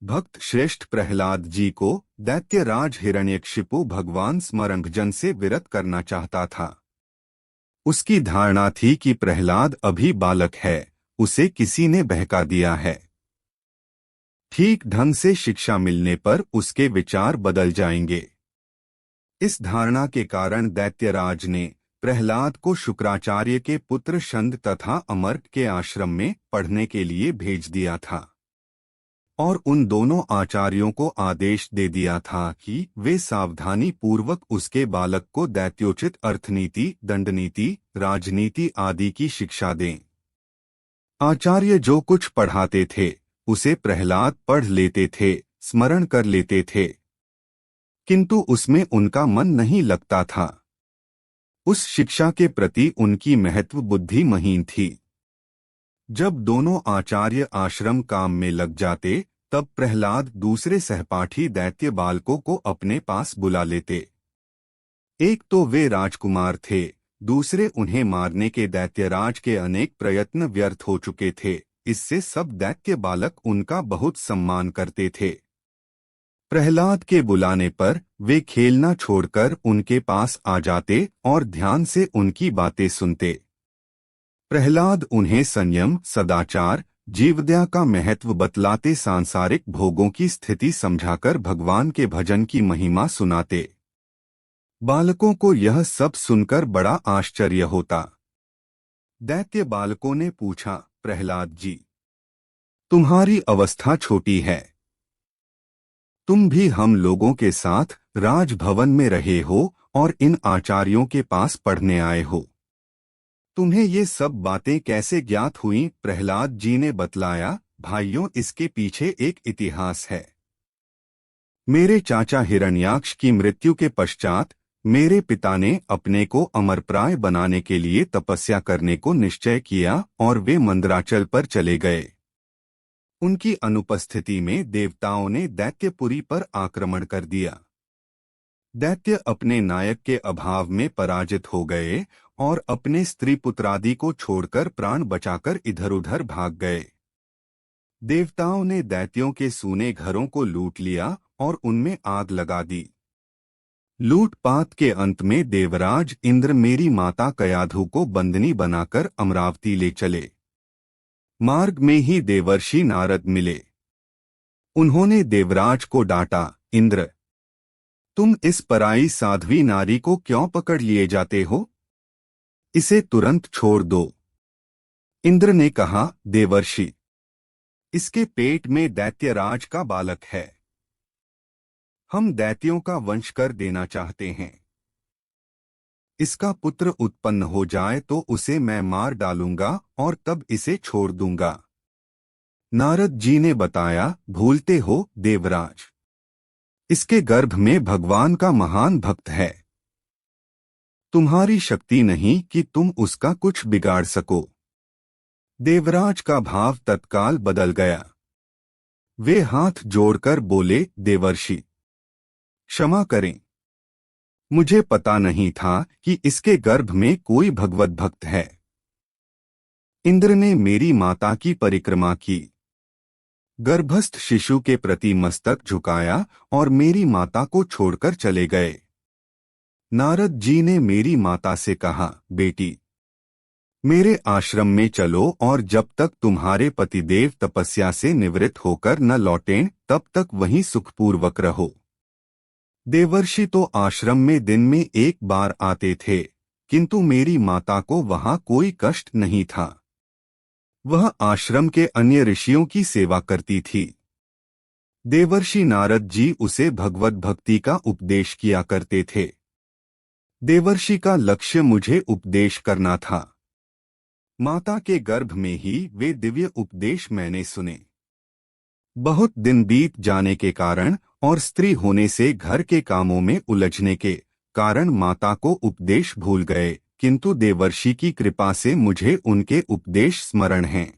भक्त श्रेष्ठ प्रहलाद जी को दैत्यराज हिरण्यकशिपु भगवान स्मरणभजन से विरत करना चाहता था। उसकी धारणा थी कि प्रहलाद अभी बालक है, उसे किसी ने बहका दिया है। ठीक ढंग से शिक्षा मिलने पर उसके विचार बदल जाएंगे। इस धारणा के कारण दैत्यराज ने प्रहलाद को शुक्राचार्य के पुत्र शंद तथा अमर्क के आश्रम में पढ़ने के लिए भेज दिया था और उन दोनों आचार्यों को आदेश दे दिया था कि वे सावधानी पूर्वक उसके बालक को दैत्योचित अर्थनीति, दंडनीति, राजनीति आदि की शिक्षा दें। आचार्य जो कुछ पढ़ाते थे उसे प्रहलाद पढ़ लेते थे, स्मरण कर लेते थे, किंतु उसमें उनका मन नहीं लगता था। उस शिक्षा के प्रति उनकी महत्व बुद्धि महीन थी। जब दोनों आचार्य आश्रम काम में लग जाते तब प्रहलाद दूसरे सहपाठी दैत्य बालकों को अपने पास बुला लेते। एक तो वे राजकुमार थे, दूसरे उन्हें मारने के दैत्यराज के अनेक प्रयत्न व्यर्थ हो चुके थे। इससे सब दैत्य बालक उनका बहुत सम्मान करते थे। प्रहलाद के बुलाने पर वे खेलना छोड़कर उनके पास आ जाते और ध्यान से उनकी बातें सुनते। प्रहलाद उन्हें संयम, सदाचार, जीवदया का महत्व बतलाते, सांसारिक भोगों की स्थिति समझाकर भगवान के भजन की महिमा सुनाते। बालकों को यह सब सुनकर बड़ा आश्चर्य होता। दैत्य बालकों ने पूछा, प्रहलाद जी, तुम्हारी अवस्था छोटी है, तुम भी हम लोगों के साथ राजभवन में रहे हो और इन आचार्यों के पास पढ़ने आए हो, तुम्हें ये सब बातें कैसे ज्ञात हुईं? प्रहलाद जी ने बतलाया, भाइयों, इसके पीछे एक इतिहास है। मेरे चाचा हिरण्याक्ष की मृत्यु के पश्चात मेरे पिता ने अपने को अमरप्राय बनाने के लिए तपस्या करने को निश्चय किया और वे मंदराचल पर चले गए। उनकी अनुपस्थिति में देवताओं ने दैत्यपुरी पर आक्रमण कर दिया। दैत्य अपने नायक के अभाव में पराजित हो गए और अपने स्त्री पुत्रादि को छोड़कर प्राण बचाकर इधर उधर भाग गए। देवताओं ने दैत्यों के सूने घरों को लूट लिया और उनमें आग लगा दी। लूटपाट के अंत में देवराज इंद्र मेरी माता कयाधु को बंदनी बनाकर अमरावती ले चले। मार्ग में ही देवर्षि नारद मिले। उन्होंने देवराज को डांटा, इंद्र, तुम इस पराई साध्वी नारी को क्यों पकड़ लिए जाते हो? इसे तुरंत छोड़ दो। इंद्र ने कहा, देवर्षि, इसके पेट में दैत्यराज का बालक है, हम दैत्यों का वंश कर देना चाहते हैं। इसका पुत्र उत्पन्न हो जाए तो उसे मैं मार डालूंगा और तब इसे छोड़ दूंगा। नारद जी ने बताया, भूलते हो देवराज, इसके गर्भ में भगवान का महान भक्त है। तुम्हारी शक्ति नहीं कि तुम उसका कुछ बिगाड़ सको। देवराज का भाव तत्काल बदल गया। वे हाथ जोड़कर बोले, देवर्षि, क्षमा करें, मुझे पता नहीं था कि इसके गर्भ में कोई भगवत भक्त है। इंद्र ने मेरी माता की परिक्रमा की, गर्भस्थ शिशु के प्रति मस्तक झुकाया और मेरी माता को छोड़कर चले गए। नारद जी ने मेरी माता से कहा, बेटी, मेरे आश्रम में चलो और जब तक तुम्हारे पतिदेव तपस्या से निवृत्त होकर न लौटें तब तक वहीं सुखपूर्वक रहो। देवर्षि तो आश्रम में दिन में एक बार आते थे, किंतु मेरी माता को वहां कोई कष्ट नहीं था। वह आश्रम के अन्य ऋषियों की सेवा करती थी। देवर्षि नारद जी उसे भगवत भक्ति का उपदेश किया करते थे। देवर्षि का लक्ष्य मुझे उपदेश करना था। माता के गर्भ में ही वे दिव्य उपदेश मैंने सुने। बहुत दिन बीत जाने के कारण और स्त्री होने से घर के कामों में उलझने के कारण माता को उपदेश भूल गए, किंतु देवर्षि की कृपा से मुझे उनके उपदेश स्मरण हैं।